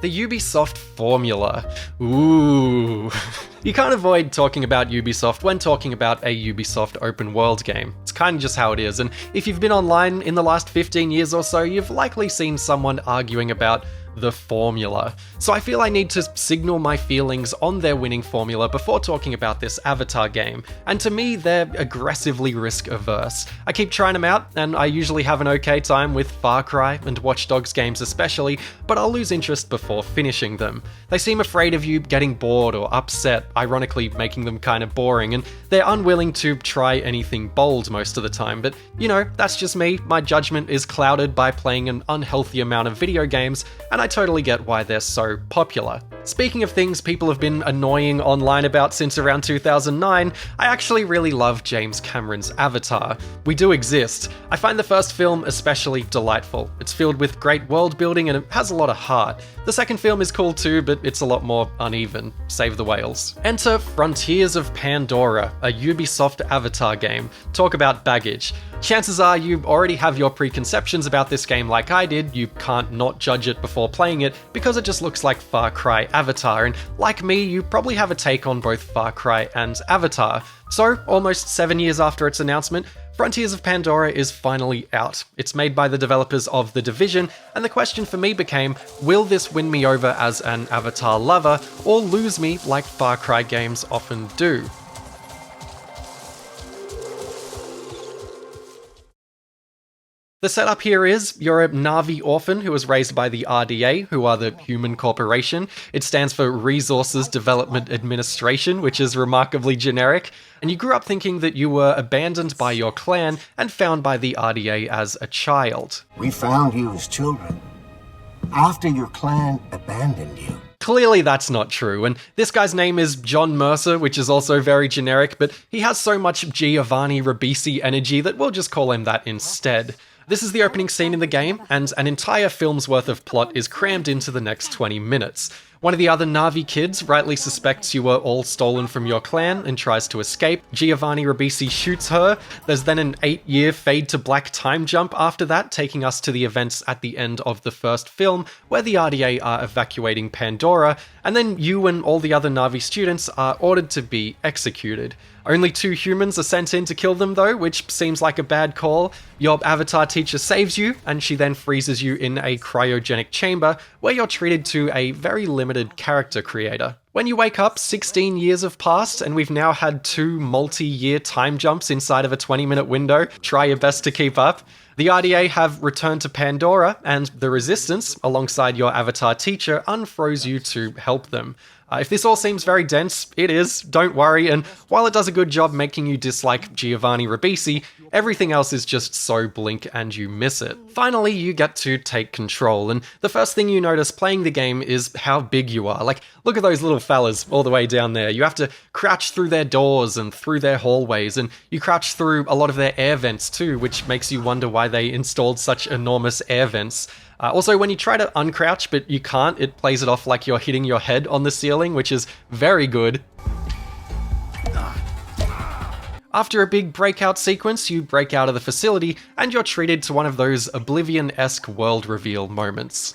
The Ubisoft formula. Ooh. You can't avoid talking about Ubisoft when talking about a Ubisoft open world game. It's kind of just how it is, and if you've been online in the last 15 years or so, you've likely seen someone arguing about the formula. So I feel I need to signal my feelings on their winning formula before talking about this Avatar game, and to me, they're aggressively risk-averse. I keep trying them out, and I usually have an okay time with Far Cry and Watch Dogs games especially, but I'll lose interest before finishing them. They seem afraid of you getting bored or upset, ironically making them kind of boring, and they're unwilling to try anything bold most of the time, but you know, that's just me. My judgment is clouded by playing an unhealthy amount of video games, and I totally get why they're so popular. Speaking of things people have been annoying online about since around 2009, I actually really love James Cameron's Avatar. We do exist. I find the first film especially delightful. It's filled with great world building and it has a lot of heart. The second film is cool too, but it's a lot more uneven. Save the whales. Enter Frontiers of Pandora, a Ubisoft Avatar game. Talk about baggage. Chances are you already have your preconceptions about this game like I did. You can't not judge it before playing it because it just looks like Far Cry Avatar, and like me, you probably have a take on both Far Cry and Avatar. So, almost 7 years after its announcement, Frontiers of Pandora is finally out. It's made by the developers of The Division, and the question for me became, will this win me over as an Avatar lover, or lose me like Far Cry games often do? The setup here is, you're a Na'vi orphan who was raised by the RDA, who are the Human Corporation. It stands for Resources Development Administration, which is remarkably generic. And you grew up thinking that you were abandoned by your clan and found by the RDA as a child. We found you as children, after your clan abandoned you. Clearly that's not true, and this guy's name is John Mercer, which is also very generic, but he has so much Giovanni Ribisi energy that we'll just call him that instead. This is the opening scene in the game, and an entire film's worth of plot is crammed into the next 20 minutes. One of the other Na'vi kids rightly suspects you were all stolen from your clan and tries to escape. Giovanni Ribisi shoots her. There's then an 8-year fade to black time jump after that, taking us to the events at the end of the first film, where the RDA are evacuating Pandora, and then you and all the other Na'vi students are ordered to be executed. Only 2 humans are sent in to kill them though, which seems like a bad call. Your Avatar teacher saves you, and she then freezes you in a cryogenic chamber, where you're treated to a very limited character creator. When you wake up, 16 years have passed, and we've now had 2 multi-year time jumps inside of a 20-minute window. Try your best to keep up. The RDA have returned to Pandora, and the Resistance, alongside your Avatar teacher, unfroze you to help them. If this all seems very dense, it is, don't worry, and while it does a good job making you dislike Giovanni Ribisi, everything else is just so blink and you miss it. Finally, you get to take control, and the first thing you notice playing the game is how big you are. Like, look at those little fellas all the way down there. You have to crouch through their doors and through their hallways, and you crouch through a lot of their air vents too, which makes you wonder why they installed such enormous air vents. Also, when you try to uncrouch but you can't, it plays it off like you're hitting your head on the ceiling, which is very good. After a big breakout sequence, you break out of the facility and you're treated to one of those Oblivion-esque world reveal moments.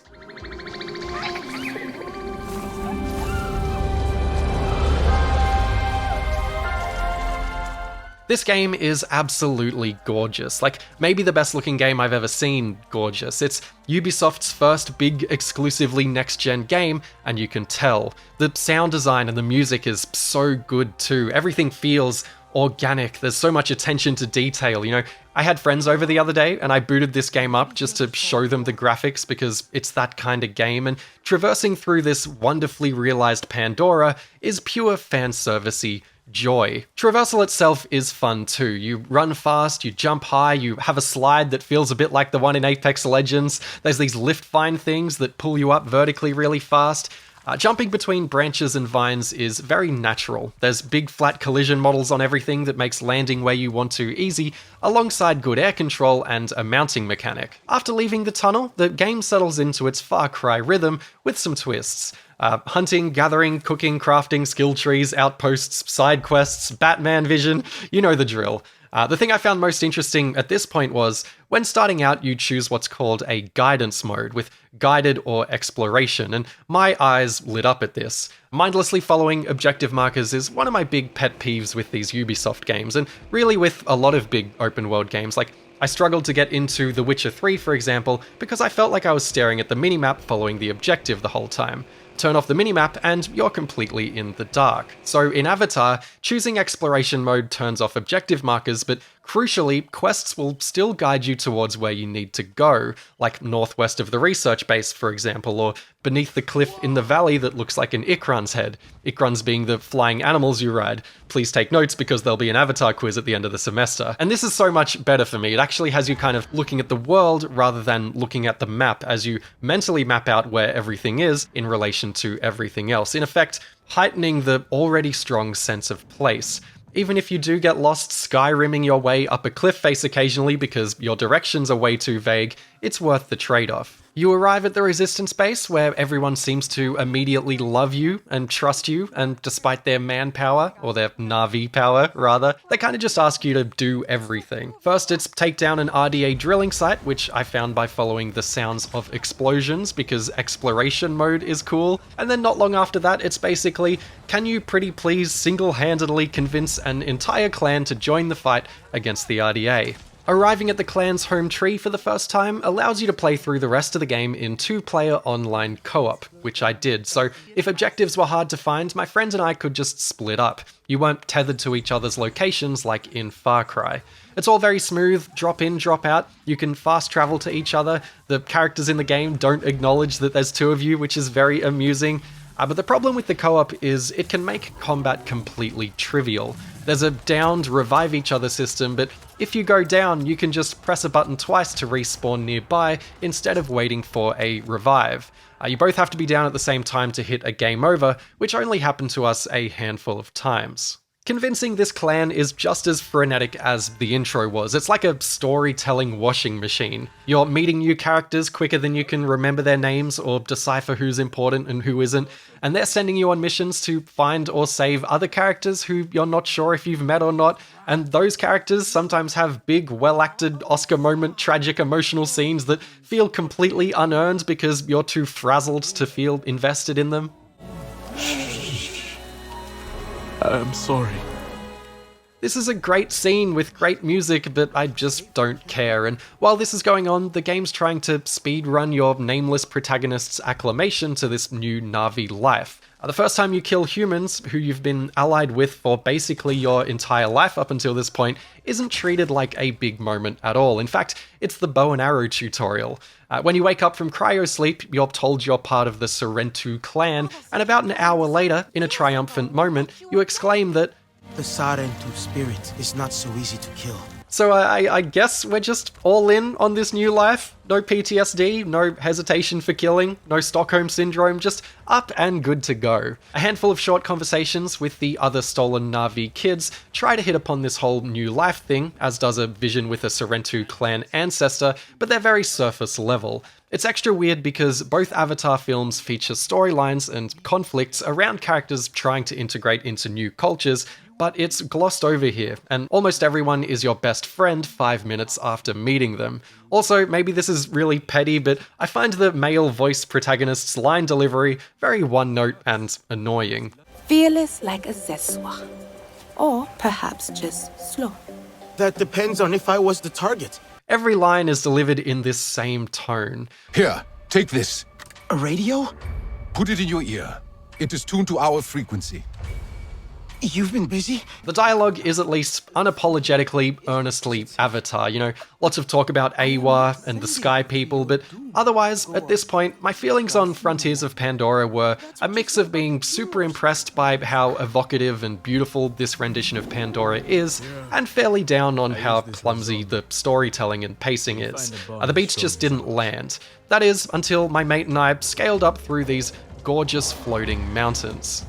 This game is absolutely gorgeous, like maybe the best looking game I've ever seen gorgeous. It's Ubisoft's first big exclusively next-gen game, and you can tell. The sound design and the music is so good too. Everything feels organic. There's so much attention to detail, you know. I had friends over the other day and I booted this game up just to show them the graphics because it's that kind of game, and traversing through this wonderfully realized Pandora is pure fan-servicey joy. Traversal itself is fun too. You run fast, you jump high, you have a slide that feels a bit like the one in Apex Legends. There's these lift vine things that pull you up vertically really fast. Jumping between branches and vines is very natural. There's big flat collision models on everything that makes landing where you want to easy, alongside good air control and a mounting mechanic. After leaving the tunnel, the game settles into its Far Cry rhythm with some twists. Hunting, gathering, cooking, crafting, skill trees, outposts, side quests, Batman vision, you know the drill. The thing I found most interesting at this point was, when starting out, you choose what's called a guidance mode, with guided or exploration, and my eyes lit up at this. Mindlessly following objective markers is one of my big pet peeves with these Ubisoft games, and really with a lot of big open world games. Like, I struggled to get into The Witcher 3, for example, because I felt like I was staring at the minimap following the objective the whole time. Turn off the minimap and you're completely in the dark. So in Avatar, choosing exploration mode turns off objective markers, but crucially, quests will still guide you towards where you need to go, like northwest of the research base, for example, or beneath the cliff in the valley that looks like an Ikran's head. Ikran's being the flying animals you ride. Please take notes because there'll be an Avatar quiz at the end of the semester. And this is so much better for me. It actually has you kind of looking at the world rather than looking at the map as you mentally map out where everything is in relation to everything else. In effect, heightening the already strong sense of place. Even if you do get lost skyrimming your way up a cliff face occasionally because your directions are way too vague, it's worth the trade-off. You arrive at the Resistance base, where everyone seems to immediately love you and trust you, and despite their manpower, or their Na'vi power, rather, they kind of just ask you to do everything. First, it's take down an RDA drilling site, which I found by following the sounds of explosions, because exploration mode is cool, and then not long after that, it's basically, can you pretty please single-handedly convince an entire clan to join the fight against the RDA? Arriving at the clan's home tree for the first time allows you to play through the rest of the game in 2-player online co-op, which I did, so if objectives were hard to find, my friends and I could just split up. You weren't tethered to each other's locations like in Far Cry. It's all very smooth, drop in, drop out, you can fast travel to each other, the characters in the game don't acknowledge that there's two of you, which is very amusing. But the problem with the co-op is it can make combat completely trivial. There's a downed revive each other system, but if you go down, you can just press a button twice to respawn nearby instead of waiting for a revive. You both have to be down at the same time to hit a game over, which only happened to us a handful of times. Convincing this clan is just as frenetic as the intro was. It's like a storytelling washing machine. You're meeting new characters quicker than you can remember their names or decipher who's important and who isn't, and they're sending you on missions to find or save other characters who you're not sure if you've met or not, and those characters sometimes have big, well-acted, Oscar moment, tragic, emotional scenes that feel completely unearned because you're too frazzled to feel invested in them. I'm sorry. This is a great scene with great music, but I just don't care, and while this is going on, the game's trying to speedrun your nameless protagonist's acclimation to this new Na'vi life. The first time you kill humans, who you've been allied with for basically your entire life up until this point, isn't treated like a big moment at all. In fact, it's the bow and arrow tutorial. When you wake up from cryosleep, you're told you're part of the Sorrentu clan, and about an hour later, in a triumphant moment, you exclaim that the Sorrentu spirit is not so easy to kill. So I guess we're just all in on this new life? No PTSD, no hesitation for killing, no Stockholm Syndrome, just up and good to go. A handful of short conversations with the other stolen Na'vi kids try to hit upon this whole new life thing, as does a vision with a Sorrentu clan ancestor, but they're very surface level. It's extra weird because both Avatar films feature storylines and conflicts around characters trying to integrate into new cultures, but it's glossed over here, and almost everyone is your best friend 5 minutes after meeting them. Also, maybe this is really petty, but I find the male voice protagonist's line delivery very one-note and annoying. Fearless like a Zeswa. Or perhaps just slow. That depends on if I was the target. Every line is delivered in this same tone. Here, take this. A radio? Put it in your ear. It is tuned to our frequency. You've been busy? The dialogue is at least unapologetically, earnestly Avatar, you know, lots of talk about Awa and the Sky People, but otherwise, at this point, my feelings on Frontiers of Pandora were a mix of being super impressed by how evocative and beautiful this rendition of Pandora is, and fairly down on how clumsy the storytelling and pacing is. The beats just didn't land. That is, until my mate and I scaled up through these gorgeous floating mountains.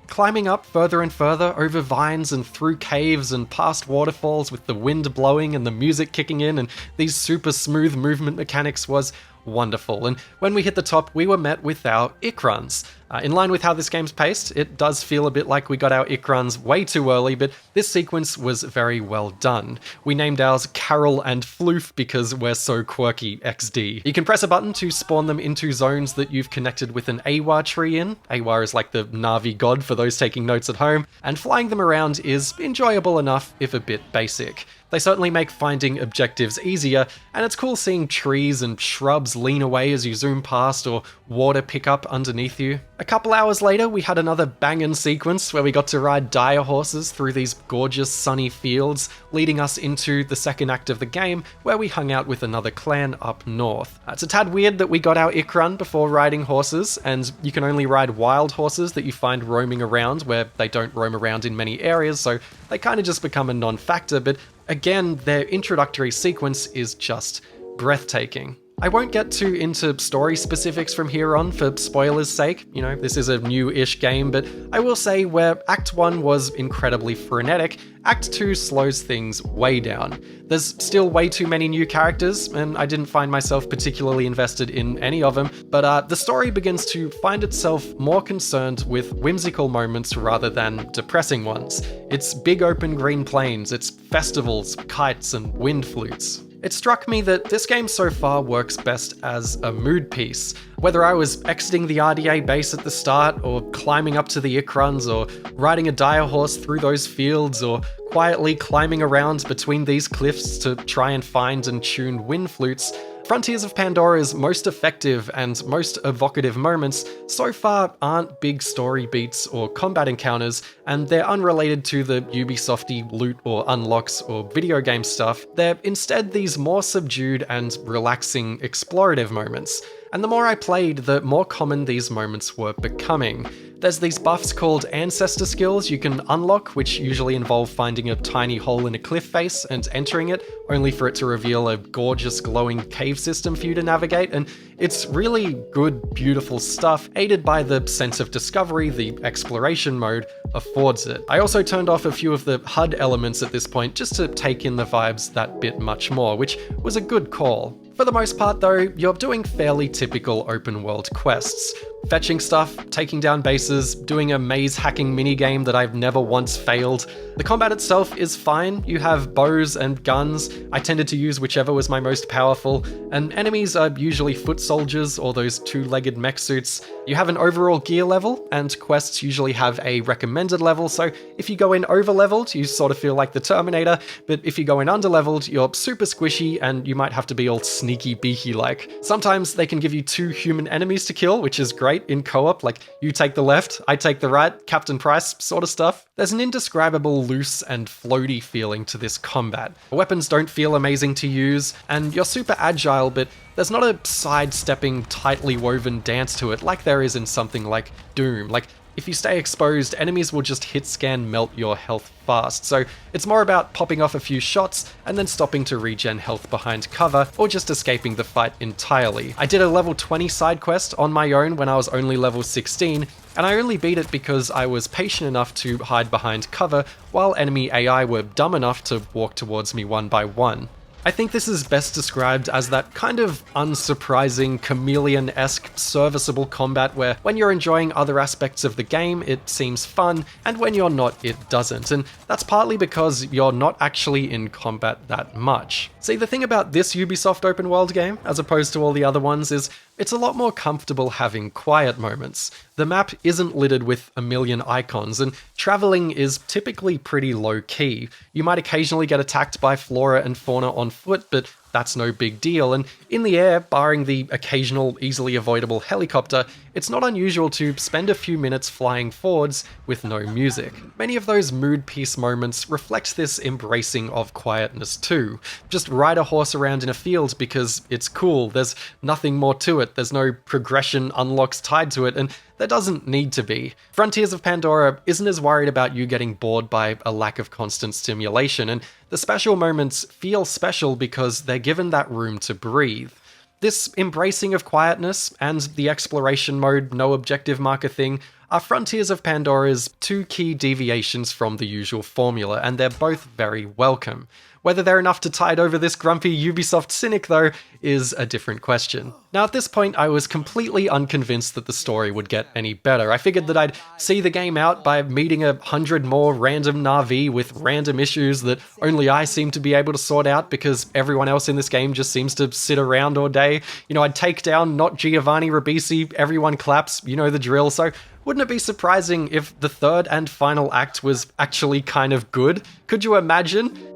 Climbing up further and further over vines and through caves and past waterfalls with the wind blowing and the music kicking in and these super smooth movement mechanics was wonderful, and when we hit the top we were met with our Ikrans. In line with how this game's paced, it does feel a bit like we got our ick runs way too early, but this sequence was very well done. We named ours Carol and Floof because we're so quirky XD. You can press a button to spawn them into zones that you've connected with an Awa tree in. Awa is like the Na'vi god for those taking notes at home, and flying them around is enjoyable enough if a bit basic. They certainly make finding objectives easier, and it's cool seeing trees and shrubs lean away as you zoom past or water pick up underneath you. A couple hours later, we had another bangin' sequence where we got to ride dire horses through these gorgeous sunny fields, leading us into the second act of the game where we hung out with another clan up north. It's a tad weird that we got our ick run before riding horses, and you can only ride wild horses that you find roaming around where they don't roam around in many areas, so they kind of just become a non-factor, but again, their introductory sequence is just breathtaking. I won't get too into story specifics from here on for spoilers' sake. You know, this is a new-ish game, but I will say where Act 1 was incredibly frenetic, Act 2 slows things way down. There's still way too many new characters, and I didn't find myself particularly invested in any of them, but the story begins to find itself more concerned with whimsical moments rather than depressing ones. It's big open green plains, it's festivals, kites, and wind flutes. It struck me that this game so far works best as a mood piece. Whether I was exiting the RDA base at the start, or climbing up to the ick runs, or riding a dire horse through those fields, or quietly climbing around between these cliffs to try and find and tune wind flutes, Frontiers of Pandora's most effective and most evocative moments so far aren't big story beats or combat encounters, and they're unrelated to the Ubisofty loot or unlocks or video game stuff. They're instead these more subdued and relaxing explorative moments. And the more I played, the more common these moments were becoming. There's these buffs called ancestor skills you can unlock, which usually involve finding a tiny hole in a cliff face and entering it, only for it to reveal a gorgeous glowing cave system for you to navigate, and it's really good, beautiful stuff, aided by the sense of discovery the exploration mode affords it. I also turned off a few of the HUD elements at this point just to take in the vibes that bit much more, which was a good call. For the most part though, you're doing fairly typical open world quests. Fetching stuff, taking down bases, doing a maze hacking minigame that I've never once failed. The combat itself is fine, you have bows and guns, I tended to use whichever was my most powerful, and enemies are usually foot soldiers or those two-legged mech suits. You have an overall gear level, and quests usually have a recommended level, so if you go in over-leveled, you sort of feel like the Terminator, but if you go in under-leveled, you're super squishy and you might have to be all sneaky beaky-like. Sometimes they can give you 2 human enemies to kill, which is great in co-op, like you take the left, I take the right, Captain Price sort of stuff. There's an indescribable loose and floaty feeling to this combat. Weapons don't feel amazing to use, and you're super agile, but there's not a sidestepping, tightly woven dance to it like there is in something like Doom. Like, if you stay exposed, enemies will just hit scan melt your health fast, so it's more about popping off a few shots and then stopping to regen health behind cover, or just escaping the fight entirely. I did a level 20 side quest on my own when I was only level 16, and I only beat it because I was patient enough to hide behind cover while enemy AI were dumb enough to walk towards me one by one. I think this is best described as that kind of unsurprising, chameleon-esque, serviceable combat where when you're enjoying other aspects of the game, it seems fun, and when you're not, it doesn't. And that's partly because you're not actually in combat that much. See, the thing about this Ubisoft open world game, as opposed to all the other ones, is it's a lot more comfortable having quiet moments. The map isn't littered with a million icons, and traveling is typically pretty low-key. You might occasionally get attacked by flora and fauna on foot, but that's no big deal, and in the air, barring the occasional easily avoidable helicopter, it's not unusual to spend a few minutes flying forwards with no music. Many of those mood piece moments reflect this embracing of quietness too. Just ride a horse around in a field because it's cool, there's nothing more to it, there's no progression unlocks tied to it, and there doesn't need to be. Frontiers of Pandora isn't as worried about you getting bored by a lack of constant stimulation, and the special moments feel special because they're given that room to breathe. This embracing of quietness and the exploration mode no objective marker thing are Frontiers of Pandora's 2 key deviations from the usual formula, and they're both very welcome. Whether they're enough to tide over this grumpy Ubisoft cynic, though, is a different question. Now, at this point, I was completely unconvinced that the story would get any better. I figured that I'd see the game out by meeting 100 more random Na'vi with random issues that only I seem to be able to sort out because everyone else in this game just seems to sit around all day. You know, I'd take down not Giovanni Ribisi, everyone claps, you know the drill, so wouldn't it be surprising if the third and final act was actually kind of good? Could you imagine?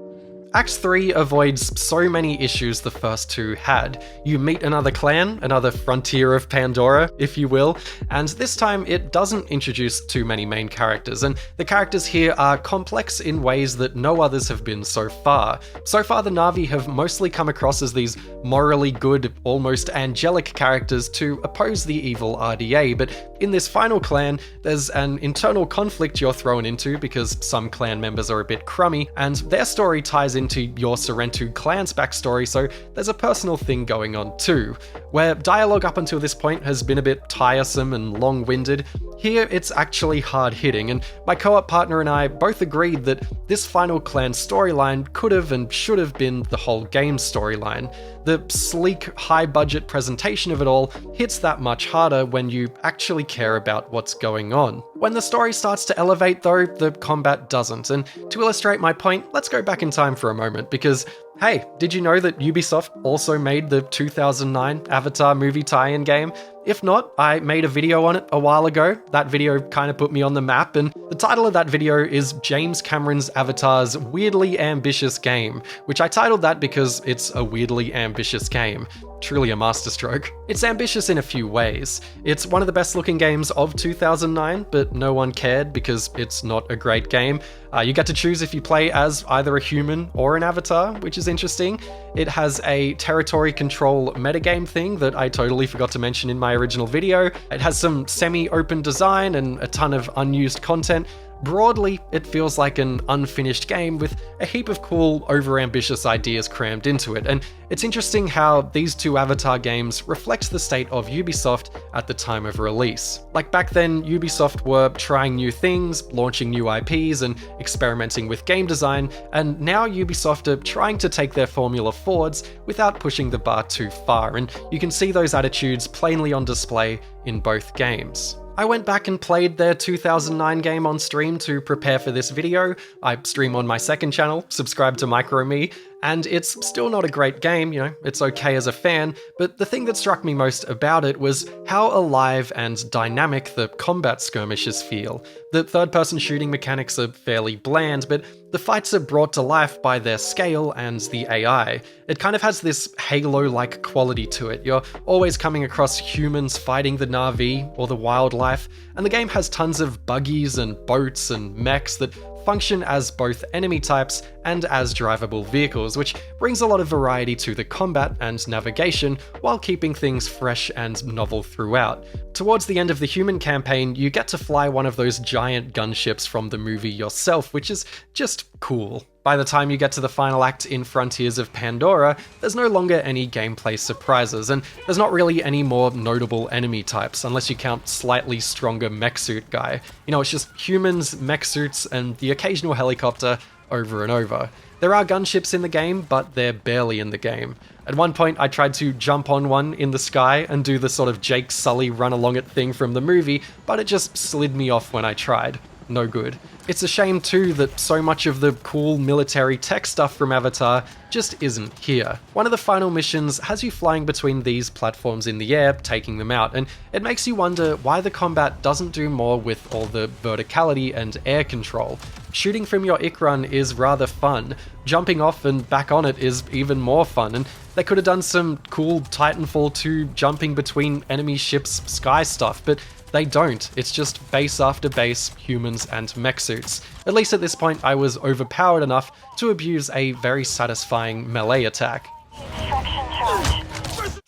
Act 3 avoids so many issues the first two had. You meet another clan, another frontier of Pandora, if you will, and this time it doesn't introduce too many main characters, and the characters here are complex in ways that no others have been so far. So far, the Na'vi have mostly come across as these morally good, almost angelic characters to oppose the evil RDA, but in this final clan, there's an internal conflict you're thrown into because some clan members are a bit crummy, and their story ties into your Sorrentu clan's backstory, so there's a personal thing going on too. Where dialogue up until this point has been a bit tiresome and long-winded, here it's actually hard-hitting, and my co-op partner and I both agreed that this final clan storyline could have and should have been the whole game's storyline. The sleek, high-budget presentation of it all hits that much harder when you actually care about what's going on. When the story starts to elevate though, the combat doesn't, and to illustrate my point, let's go back in time for a moment, because hey, did you know that Ubisoft also made the 2009 Avatar movie tie-in game? If not, I made a video on it a while ago. That video kind of put me on the map, and the title of that video is James Cameron's Avatar's Weirdly Ambitious Game, which I titled that because it's a weirdly ambitious game. Truly a masterstroke. It's ambitious in a few ways. It's one of the best looking games of 2009, but no one cared because it's not a great game. You get to choose if you play as either a human or an avatar, which is interesting. It has a territory control metagame thing that I totally forgot to mention in my original video. It has some semi-open design and a ton of unused content. Broadly, it feels like an unfinished game with a heap of cool, overambitious ideas crammed into it, and it's interesting how these two Avatar games reflect the state of Ubisoft at the time of release. Like back then, Ubisoft were trying new things, launching new IPs, and experimenting with game design, and now Ubisoft are trying to take their formula forwards without pushing the bar too far, and you can see those attitudes plainly on display in both games. I went back and played their 2009 game on stream to prepare for this video. I stream on my second channel, subscribe to MicroMe, and it's still not a great game, you know, it's okay as a fan, but the thing that struck me most about it was how alive and dynamic the combat skirmishes feel. The third-person shooting mechanics are fairly bland, but the fights are brought to life by their scale and the AI. It kind of has this Halo-like quality to it. You're always coming across humans fighting the Na'vi or the wildlife, and the game has tons of buggies and boats and mechs that function as both enemy types and as drivable vehicles, which brings a lot of variety to the combat and navigation while keeping things fresh and novel throughout. Towards the end of the human campaign, you get to fly one of those giant gunships from the movie yourself, which is just cool. By the time you get to the final act in Frontiers of Pandora, there's no longer any gameplay surprises, and there's not really any more notable enemy types, unless you count slightly stronger mech suit guy. You know, it's just humans, mech suits, and the occasional helicopter over and over. There are gunships in the game, but they're barely in the game. At one point, I tried to jump on one in the sky and do the sort of Jake Sully run along it thing from the movie, but it just slid me off when I tried. No good. It's a shame too that so much of the cool military tech stuff from Avatar just isn't here. One of the final missions has you flying between these platforms in the air, taking them out, and it makes you wonder why the combat doesn't do more with all the verticality and air control. Shooting from your Ikran is rather fun, jumping off and back on it is even more fun, and they could have done some cool Titanfall 2 jumping between enemy ships sky stuff, but they don't. It's just base after base, humans and mech suits. At least at this point I was overpowered enough to abuse a very satisfying melee attack.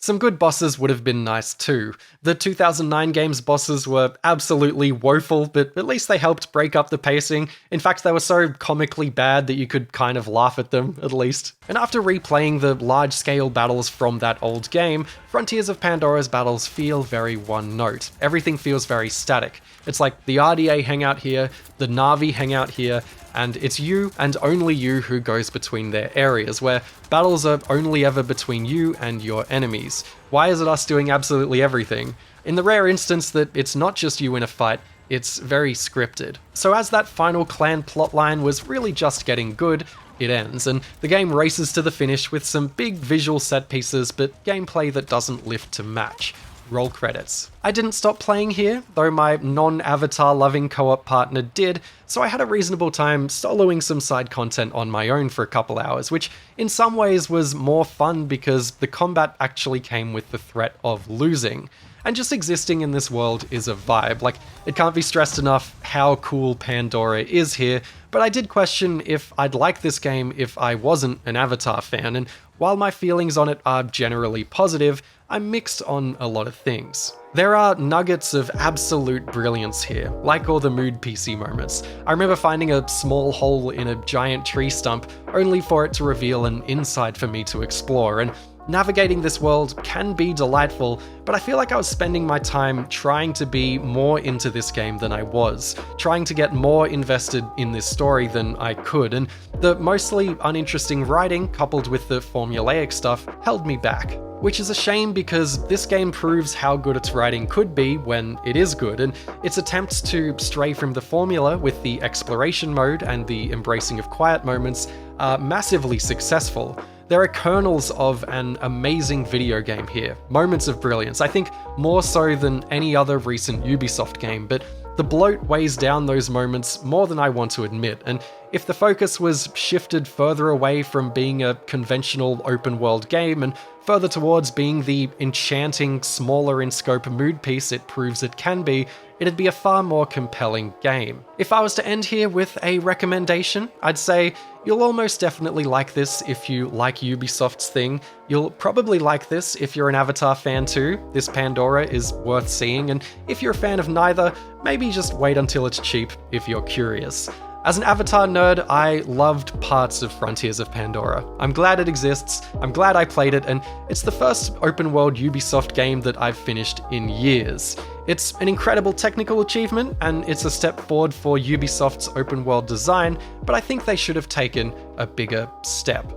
Some good bosses would have been nice too. The 2009 game's bosses were absolutely woeful, but at least they helped break up the pacing. In fact, they were so comically bad that you could kind of laugh at them, at least. And after replaying the large-scale battles from that old game, Frontiers of Pandora's battles feel very one-note. Everything feels very static. It's like the RDA hang out here, the Na'vi hang out here, and it's you and only you who goes between their areas, where battles are only ever between you and your enemies. Why is it us doing absolutely everything? In the rare instance that it's not just you in a fight, it's very scripted. So as that final clan plotline was really just getting good, it ends, and the game races to the finish with some big visual set pieces, but gameplay that doesn't lift to match. Roll credits. I didn't stop playing here, though my non-Avatar loving co-op partner did, so I had a reasonable time soloing some side content on my own for a couple hours, which in some ways was more fun because the combat actually came with the threat of losing. And just existing in this world is a vibe. Like, it can't be stressed enough how cool Pandora is here, but I did question if I'd like this game if I wasn't an Avatar fan, and while my feelings on it are generally positive, I'm mixed on a lot of things. There are nuggets of absolute brilliance here, like all the mood PC moments. I remember finding a small hole in a giant tree stump, only for it to reveal an inside for me to explore, and navigating this world can be delightful, but I feel like I was spending my time trying to be more into this game than I was, trying to get more invested in this story than I could, and the mostly uninteresting writing coupled with the formulaic stuff held me back. Which is a shame because this game proves how good its writing could be when it is good, and its attempts to stray from the formula with the exploration mode and the embracing of quiet moments are massively successful. There are kernels of an amazing video game here, moments of brilliance, I think more so than any other recent Ubisoft game, but the bloat weighs down those moments more than I want to admit, and if the focus was shifted further away from being a conventional open world game and further towards being the enchanting, smaller in scope mood piece it proves it can be, it'd be a far more compelling game. If I was to end here with a recommendation, I'd say you'll almost definitely like this if you like Ubisoft's thing. You'll probably like this if you're an Avatar fan too. This Pandora is worth seeing, and if you're a fan of neither, maybe just wait until it's cheap if you're curious. As an Avatar nerd, I loved parts of Frontiers of Pandora. I'm glad it exists, I'm glad I played it, and it's the first open-world Ubisoft game that I've finished in years. It's an incredible technical achievement, and it's a step forward for Ubisoft's open-world design, but I think they should have taken a bigger step.